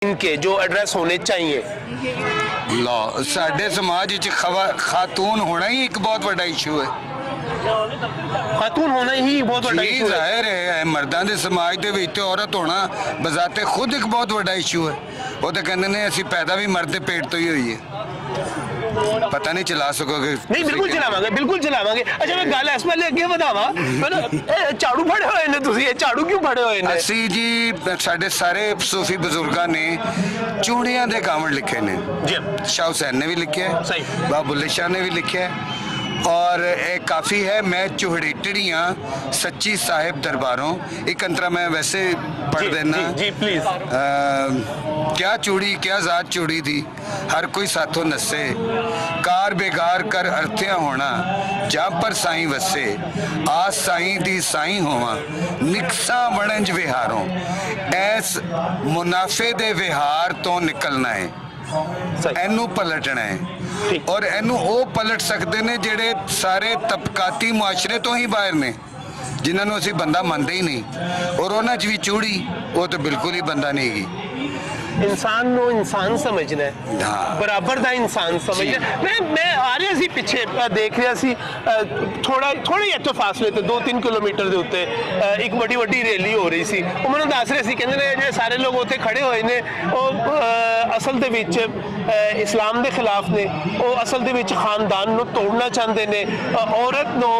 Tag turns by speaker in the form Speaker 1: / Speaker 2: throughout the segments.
Speaker 1: इनके जो एड्रेस होने चाहिए।
Speaker 2: लो साडे समाज विच खातून होना ही एक बहुत बड़ा इशू है।
Speaker 1: खातून होना ही बहुत बड़ा
Speaker 2: जी
Speaker 1: इशू है।
Speaker 2: जाहिर है मर्दां दे समाज दे विच ते औरत होना बजाते खुद एक बहुत बड़ा इशू है। वो तो कहते ने असीं पैदा भी मर्द दे पेट तो ही होई है। पता नहीं चला सकोगे।
Speaker 1: नहीं बिल्कुल चलावांगे, बिल्कुल चलावांगे। अच्छा मैं गल इस पहले अगे वधावा, झाड़ू फड़े हुए ने तुसीं, ये झाड़ू क्यों फड़े हुए ने?
Speaker 2: असी जी साडे सारे सूफी बुजुर्गां ने चूड़ियां दे कावड़ लिखे ने।
Speaker 1: जी
Speaker 2: शाह हुसैन ने भी लिखे है,
Speaker 1: सही।
Speaker 2: बाबा बुल्ले शाह ने भी लिखे है। और एक काफ़ी है मैं चुहड़ीटड़ियाँ सच्ची साहिब दरबारों, एक अंतरा मैं वैसे पढ़ देना।
Speaker 1: जी, जी प्लीज।
Speaker 2: क्या चूड़ी क्या जात चूड़ी थी, हर कोई साथों नसे, कार बेगार कर अर्थिया होना, जब पर साईं वसे, आस साईं दी साईं होवा, निकसा वणंज विहारों, ऐस मुनाफे दे विहार तो निकलना है, एनू पलटना है। और एनू वो पलट सकते ने जेड़े सारे तबकाती मुआशरे तो ही बाहर ने, जिन्होंने असीं बंदा मानते ही नहीं। और उन्हां च भी चूड़ी वो तो बिल्कुल ही बंदा नहीं है।
Speaker 1: इंसान नो इंसान समझना है,
Speaker 2: हाँ।
Speaker 1: बराबर दा इंसान समझना है। मैं आ रहा सी पिछे देख रहा सी, थोड़े ही इत्थों फासले ते 2-3 किलोमीटर दे उत्ते एक बड़ी वड्डी रैली हो रही सी। वो मैनूं दस रहे सी, कहंदे ने जे सारे लोग उत्थे खड़े होए ने वो असल दे विच इस्लाम दे खिलाफ ने, वो असल दे विच खानदान नूं तोड़ना चाहते ने, औरत नूं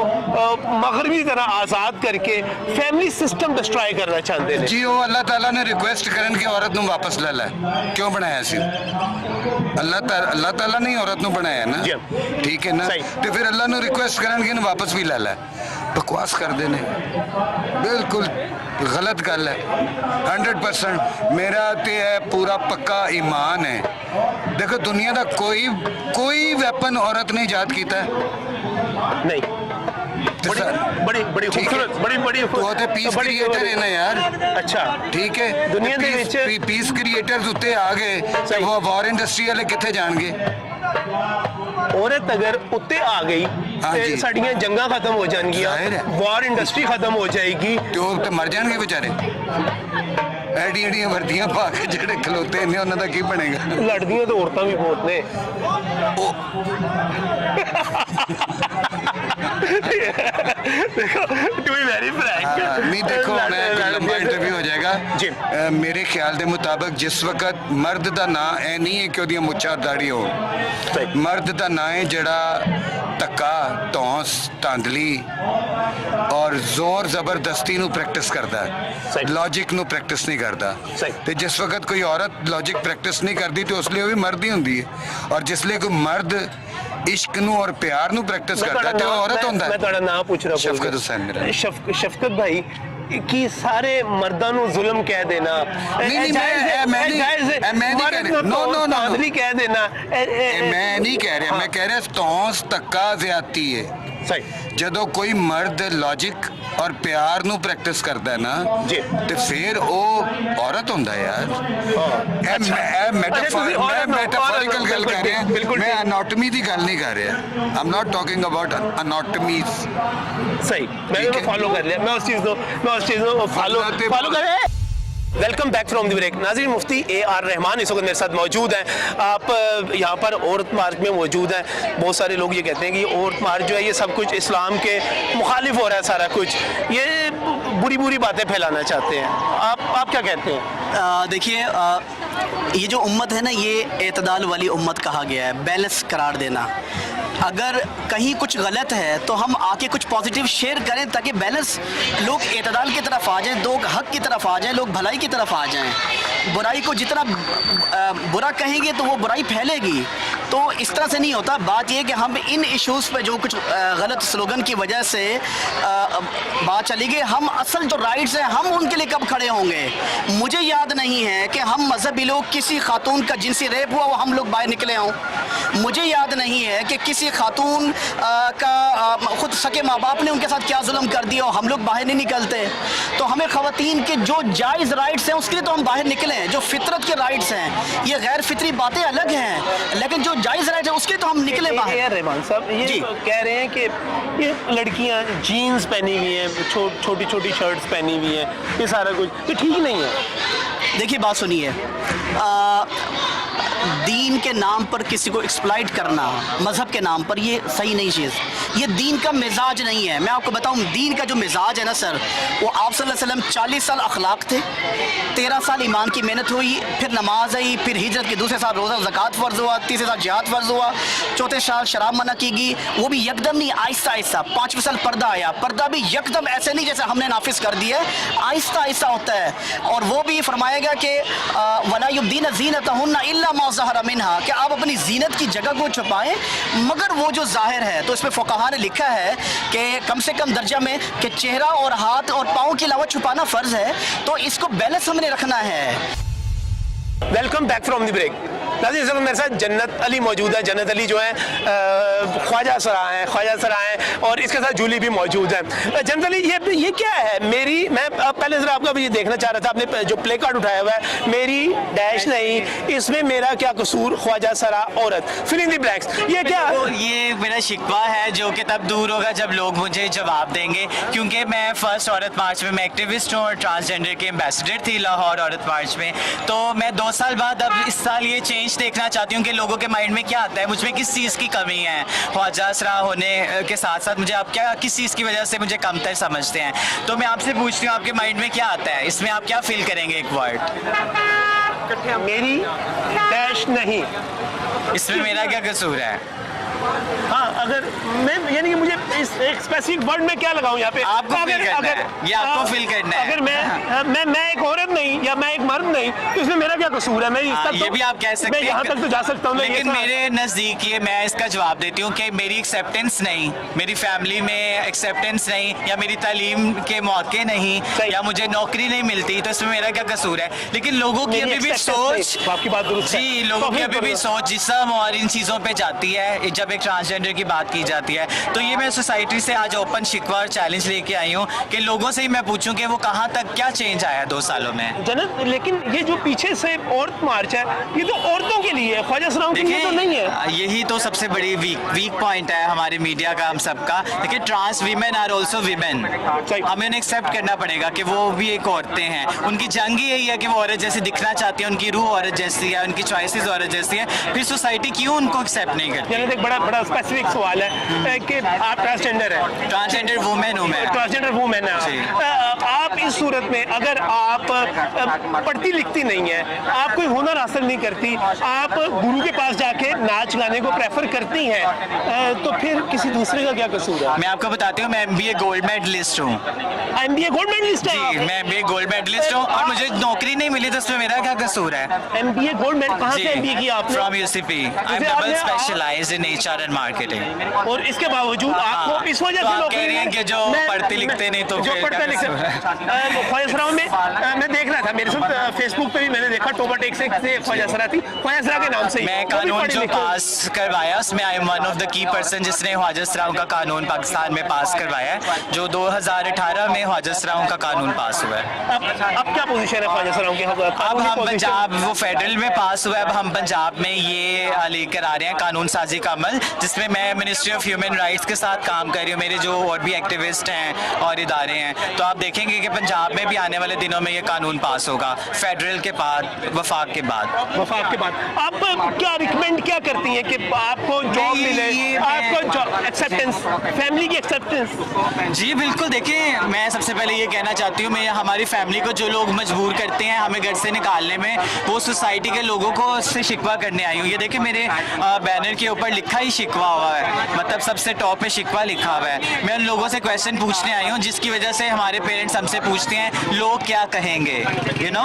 Speaker 1: मगरबी तरह आज़ाद करके फैमिली सिस्टम डिस्ट्रॉय करना चाहते ने।
Speaker 2: जी वो अल्लाह ताला ने रिक्वेस्ट करन कि औरत नूं वापस ले लै, क्यों बनाया सी? अल्लाह ताला ने औरत नूं बनाया ना, ठीक है ना? तो फिर अल्लाह नूं रिक्वेस्ट करन कि वापस भी ले लै। बकवास करते ने, बिल्कुल गलत गल है। 100% मेरा ते है पूरा पक्का ईमान है। देखो दुनिया का कोई वेपन औरत ने ईजाद किया
Speaker 1: नहीं। बड़ी बड़ी खूबसूरत, बड़ी
Speaker 2: तो पीस क्रिएटर है ना यार।
Speaker 1: अच्छा
Speaker 2: ठीक है,
Speaker 1: दुनिया दे विच
Speaker 2: पीस क्रिएटर्स उत्ते आ गए तो वो वॉर इंडस्ट्री वाले किथे जाणगे?
Speaker 1: औरत अगर उत्ते आ गई तो साड़ियां जंगा खत्म हो जाएंगियां, वॉर इंडस्ट्री खत्म हो जाएगी,
Speaker 2: तो मर जाएंगे बेचारे। एडी एडियां वर्दियां पा के जेड़े खलोते ने उन्हां दा की बनेगा?
Speaker 1: लड़दियां तो औरतां भी बहुत ने। देखो टू बी वेरी फ्रैंक,
Speaker 2: नहीं देखो लंबा इंटरव्यू हो जाएगा
Speaker 1: जी।
Speaker 2: मेरे ख्याल के मुताबिक जिस वक्त मर्द का ना है नहीं है कि ओदियां मुच्छां दाढ़ी हो, मर्द का ना है जड़ा धक्का धौंस धांधली और जोर जबरदस्ती नू प्रैक्टिस करता है, लॉजिक नू प्रैक्टिस नहीं करता। तो जिस वक्त कोई औरत लॉजिक प्रैक्टिस नहीं करती तो उसलिए वो भी मर्द ही होंदी है। और जिसलिए कोई मर्द इश्क नू और प्यार नू प्रैक्टिस करता है तो औरत होंदा है।
Speaker 1: मैं तुहाडा नाम पूछ रहा हूं,
Speaker 2: शफकत हुसैन मेरा।
Speaker 1: शफकत भाई कि सारे मर्दां नू जुल्म कह देना
Speaker 2: नहीं
Speaker 1: कह देना,
Speaker 2: मैं नहीं कह रहा, मैं कह रहा तौंस धक्का ज्यादती है।
Speaker 1: सही।
Speaker 2: जदों कोई मर्द लॉजिक और प्यार नू प्रैक्टिस करता है ना तो फिर वो औरत होंदा है यार। मैं मेटाफोरिकल गल कर रहा हूं, मैं एनाटॉमी दी गल नहीं कर रहा। I am not talking about anatomy.
Speaker 1: सही, मैं फॉलो कर लिया, मैं उस चीज को फॉलो कर रहा। Welcome back from the break. नाज़रीन, मुफ्ती AR रहमान इस वक्त मेरे साथ मौजूद हैं। आप यहाँ पर औरत मार्च में मौजूद हैं। बहुत सारे लोग ये कहते हैं कि औरत मार्च जो है ये सब कुछ इस्लाम के मुखालिफ हो रहा है, सारा कुछ ये बुरी बातें फैलाना चाहते हैं। आप क्या कहते हैं?
Speaker 3: देखिए, ये जो उम्मत है ना, ये एतदाल वाली उम्मत कहा गया है, बैलेंस करार देना। अगर कहीं कुछ गलत है तो हम आके कुछ पॉजिटिव शेयर करें ताकि बैलेंस, लोग एतदाल की तरफ आ जाएं, लोग हक की तरफ आ जाएं, लोग भलाई की तरफ आ जाएं। बुराई को जितना बुरा कहेंगे तो वो बुराई फैलेगी। तो इस तरह से नहीं होता। बात यह कि हम इन इश्यूज़ पे जो कुछ गलत स्लोगन की वजह से बात चली गई, हम असल जो राइट्स हैं हम उनके लिए कब खड़े होंगे? मुझे याद नहीं है कि हम मजहबी लोग किसी खातून का जिनसी रेप हुआ वो हम लोग बाहर निकले हों। मुझे याद नहीं है कि किसी खातून का खुद सके माँ बाप ने उनके साथ क्या जुल्म कर दिया और हम लोग बाहर नहीं निकलते। तो हमें ख़वातीन के जो जायज़ राइट्स हैं उसके लिए तो हम बाहर निकले कामिल हैं, जो फितरत के राइट्स हैं, ये गैर फितरी बातें अलग हैं, लेकिन जो जायज़ राइट है उसके तो हम निकले बाहर।
Speaker 1: रहमान साहब ये
Speaker 3: जी।
Speaker 1: कह रहे हैं कि ये लड़कियां जीन्स पहनी हुई हैं, छोटी छोटी शर्ट्स पहनी हुई हैं, ये सारा कुछ ये ठीक नहीं है।
Speaker 3: देखिए बात सुनिए, दीन के नाम पर किसी को एक्सप्लॉइट करना, मज़हब के नाम पर, ये सही नहीं चीज़, ये दीन का मिजाज नहीं है। मैं आपको बताऊं, दीन का जो मिजाज है ना सर, वो आप सल्लल्लाहु अलैहि वसल्लम 40 साल अखलाक थे, 13 साल ईमान की मेहनत हुई, फिर नमाज आई, फिर हिजरत के दूसरे साल रोज़ा ज़कात फ़र्ज़ हुआ, तीसरे साल जिहाद फ़र्ज़ हुआ, चौथे साल शराब मना की गई, वो भी यकदम नहीं, आहिस्ता आहिस्ता। 5वें साल पर्दा आया, पर्दा भी यकदम ऐसे नहीं जैसे हमने नाफिज कर दिया है, आहिस्ता आहिस्ता होता है। और वो भी फरमाया गया कि वला युब्दीना ज़ीनतहुन्ना इल्ला मा ज़हरा मिन्हा, कि आप अपनी जीनत की जगह को छुपाएं मगर वो जो जाहिर है। तो इसमें फ़ुक़हा ने लिखा है कि कम से कम दर्जा में कि चेहरा और हाथ और पाँव के अलावा छुपाना फ़र्ज़ है, तो इसको बैलेंस हमने रखना है।
Speaker 1: Welcome back from the break. नाज़रीन, इस वक्त मेरे साथ जन्नत अली मौजूद है। जन्नत अली जो है ख्वाजा सरा हैं और इसके साथ जूली भी मौजूद है। जन्नत अली, ये क्या है? मैं पहले ज़रा आपका भी ये देखना चाह रहा था, आपने जो प्ले कार्ड उठाया हुआ है, मेरी डैश नहीं, इसमें मेरा क्या कसूर, ख्वाजा सरा औरत, फिल इन द ब्लैंक्स, ये क्या है?
Speaker 4: ये मेरा शिकवा है जो कि तब दूर होगा जब लोग मुझे जवाब देंगे, क्योंकि मैं फर्स्ट औरत मार्च में मैं एक्टिविस्ट हूँ और ट्रांसजेंडर के एम्बेसडर थी लाहौर औरत मार्च में। तो मैं 2 साल बाद अब इस साल ये चेंज देखना चाहती हूँ कि लोगों के माइंड में क्या आता है, मुझ में किस चीज़ की कमी है। ख्वाजा सरा होने के साथ साथ मुझे आप क्या, किस चीज़ की वजह से मुझे कमतर समझते हैं। तो मैं आपसे पूछती हूँ, आपके माइंड में क्या आता है, इसमें आप क्या फील करेंगे? एक वर्ड,
Speaker 1: मेरी डैश नहीं,
Speaker 4: इसमें मेरा क्या कसूर है?
Speaker 1: हाँ, अगर मैं, यानी कि मुझे इस एक स्पेसिफिक वर्ड में क्या लगाऊं यहाँ पे?
Speaker 4: आपको फील करना है, ये आपको फील करना है।
Speaker 1: अगर मैं एक औरत नहीं या मैं एक मर्द नहीं, तो इसमें मेरा क्या कसूर है? मैं
Speaker 4: ये भी आप कह सकते हैं,
Speaker 1: मैं यहाँ तक तो जा सकता हूँ,
Speaker 4: लेकिन मेरे नज़दीक ये, मैं इसका जवाब देती हूँ कि मेरी एक्सेप्टेंस नहीं, मेरी फैमिली में एक्सेप्टेंस नहीं, या मेरी तालीम के मौके नहीं, या मुझे नौकरी नहीं मिलती, तो इसमें मेरा क्या कसूर है? लेकिन लोगों की अभी भी सोच,
Speaker 1: आपकी बात दुरुस्त है,
Speaker 4: जी, लोगों की अभी भी सोच जिस्म और इन चीज़ों पे जाती है जब एक ट्रांसजेंडर की बात की जाती है। तो ये मैं सोसाइटी से आज ओपन शिकवा और चैलेंज लेके आई हूँ कि लोगों से ही मैं पूछूं कि वो कहाँ तक क्या चेंज आया 2 सालों में।
Speaker 1: जन्नत, लेकिन ये जो पीछे से औरत मार्च है, ये तो औरतों के लिए है, ख्वाजा सराओं के लिए तो नहीं है।
Speaker 4: यही तो सबसे बड़ी वीक पॉइंट है हमारे मीडिया का, हम सबका। लेकिन trans women are also women, हमें उन्हें एक्सेप्ट करना पड़ेगा कि वो भी एक औरतें हैं। उनकी जंग ही यही है कि वो औरत जैसे दिखना चाहती है, उनकी रूह औरत जैसी है, उनकी चॉइसेस औरत जैसी है, फिर सोसाइटी क्यों उनको एक्सेप्ट नहीं करती?
Speaker 1: एक बड़ा स्पेसिफिक सवाल है कि आप ट्रांसजेंडर है,
Speaker 4: ट्रांसजेंडर वुमेन हूँ मैं,
Speaker 1: ट्रांसजेंडर वुमेन है आप। इस सूरत में अगर आप पढ़ती लिखती नहीं है, आप कोई हुनर हासिल नहीं करती, आप गुरु के पास जाके नाच गाने को प्रेफर करती हैं, तो फिर किसी दूसरे का क्या कसूर है?
Speaker 4: मैं आपको बताती हूँ, मैं MBA गोल्ड मेडलिस्ट हूँ।
Speaker 1: MBA गोल्ड मेडलिस्ट है?
Speaker 4: जी, मैं MBA गोल्ड मेडलिस्ट हूँ और मुझे नौकरी नहीं मिली, तो उसमें मेरा क्या कसूर है?
Speaker 1: MBA गोल्ड मेडल कहाँ से MBA किया आपने?
Speaker 4: From UCP। I am double specialized in HR and marketing.
Speaker 1: और इसके बावजूद आपको इस वजह से
Speaker 4: कह रहे हैं कि जो पढ़ते लिखते नहीं, तो
Speaker 1: जो पढ़ते लिखते ख्वाजा सराओं में मैं देख रहा था, मेरे साथ फेसबुक पे भी मैंने देखा, टोबा टेक से ख्वाजा सरा थी, ख्वाजा सरा के नाम से
Speaker 4: मैं कानून जो पास करवाया उसमें I am one of the key person जिसने ख्वाजा सराओं का कानून पाकिस्तान में पास करवाया है, जो 2018 में ख्वाजा सराओं का कानून पास हुआ है।
Speaker 1: अब क्या पोजीशन है ख्वाजा सराओं की?
Speaker 4: अब हम पंजाब, वो फेडरल में पास हुआ है, अब हम पंजाब में ये लेकर आ रहे हैं कानून साजी का अमल, जिसमें मैं मिनिस्ट्री ऑफ ह्यूमन राइट्स के साथ काम कर रही हूँ, मेरे जो और भी एक्टिविस्ट हैं और इदारे हैं। तो आप देखेंगे कि पंजाब में भी आने वाले दिनों में ये कानून पास होगा, फेडरल के बाद, वफाक के बाद। आप क्या रिकमेंड क्या करती हैं कि आपको जॉब मिले, आपको एक्सेप्टेंस, फैमिली की एक्सेप्टेंस? जी बिल्कुल, देखिए मैं सबसे पहले ये कहना चाहती हूँ, मैं हमारी फैमिली को जो लोग मजबूर करते हैं हमें घर से निकालने में, वो सोसाइटी के लोगों को उससे शिकवा करने आई हूँ। ये देखिए मेरे बैनर के ऊपर लिखा ही शिकवा हुआ है, मतलब सबसे टॉप पे शिकवा लिखा हुआ है। मैं उन लोगों से क्वेश्चन पूछने आई हूँ जिसकी वजह से हमारे पेरेंट्स हमसे पूछते हैं लोग क्या कहेंगे, यू नो,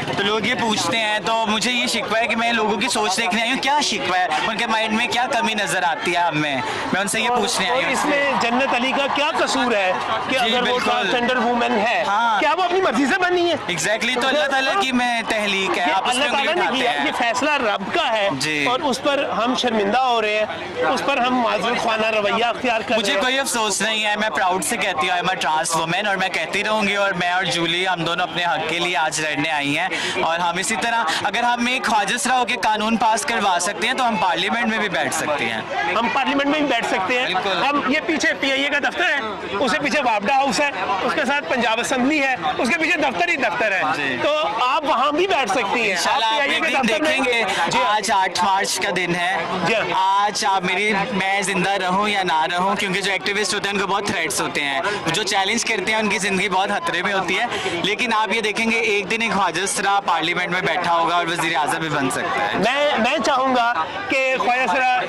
Speaker 4: तो लोग ये पूछते हैं। तो मुझे ये शिकवा है कि मैं लोगों की सोच देखने आई हूँ, क्या शिकवा है, उनके माइंड में क्या कमी नजर आती है हमें, मैं उनसे ये पूछने आई हूँ।
Speaker 1: इसमें जन्नत अली का क्या कसूर है कि अगर वो ट्रांसजेंडर वुमेन है,
Speaker 4: हाँ,
Speaker 1: क्या वो अपनी मर्जी से बनी है?
Speaker 4: एग्जैक्टली, तो अल्लाह ताला की मैं तहलीक है, आप उसमें उंगली उठाते हैं।
Speaker 1: ये फैसला रब का है
Speaker 4: जी,
Speaker 1: और उस पर हम शर्मिंदा हो रहे हैं। उस पर हम माजूर खाना रवैया अख्तियार कर
Speaker 4: मुझे
Speaker 1: रहे हैं।
Speaker 4: कोई अफसोस नहीं है, मैं प्राउड से कहती हूँ I am a trans women, और मैं कहती रहूंगी। और मैं और जूली हम दोनों अपने हक के लिए आज लड़ने आई हैं, और हम इसी तरह अगर हम एक ख्वाजिशरा होकर कानून पास करवा सकते हैं तो हम पार्लियामेंट में भी बैठ सकते हैं।
Speaker 1: हम पार्लियामेंट में भी बैठ सकते हैं।
Speaker 4: बिल्कुल।
Speaker 1: हम ये पीछे पीआईए का दफ्तर है, उसके पीछे वापडा हाउस है, उसके साथ पंजाब असेंबली है, उसके पीछे दफ्तर ही दफ्तर है,
Speaker 4: जी।
Speaker 1: तो आप वहाँ भी बैठ सकती हैं।
Speaker 4: इंशाल्लाह आप
Speaker 1: PIA
Speaker 4: एक
Speaker 1: के
Speaker 4: दिन
Speaker 1: दफ्तर में-
Speaker 4: देखेंगे।
Speaker 1: जी हाँ।
Speaker 4: आज 8 मार्च का दिन
Speaker 1: जी
Speaker 4: है,
Speaker 1: हाँ।
Speaker 4: आज आप मैं जिंदा रहूं या ना रहूं, क्योंकि जो एक्टिविस्ट होते हैं उनको बहुत थ्रेट्स होते हैं, जो चैलेंज करते हैं उनकी जिंदगी बहुत खतरे में होती है। लेकिन आप ये देखेंगे एक दिन एक ख्वाजिशरा पार्लियामेंट में बैठा होगा और वजीर आज़म भी बन सकता है।
Speaker 1: मैं चाहूंगा कि ख्वाजा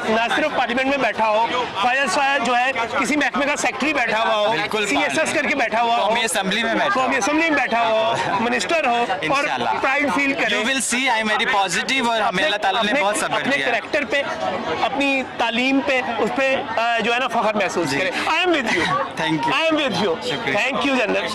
Speaker 1: ना सिर्फ पार्लियामेंट में बैठा हो, ख्वाजा जो है किसी महकमे का सेक्रेटरी बैठा हुआ हो,
Speaker 4: बिल्कुल
Speaker 1: CSS करके बैठा हुआ हो,
Speaker 4: कौमी असेंबली में बैठा
Speaker 1: कौमी असेंबली में बैठा हो, मिनिस्टर हो और
Speaker 4: इंशाल्लाह।
Speaker 1: प्राइड फील करे।
Speaker 4: You will see I am very positive, और हमें अल्लाह ताला ने बहुत सब्र
Speaker 1: अपने
Speaker 4: दिया है।
Speaker 1: कैरेक्टर पे, अपनी तालीम पे, उस पे जो है ना फख्र महसूस करे। I am with you,
Speaker 4: Thank you.
Speaker 1: I am with you.
Speaker 4: शुक्रिया।
Speaker 1: Thank you general.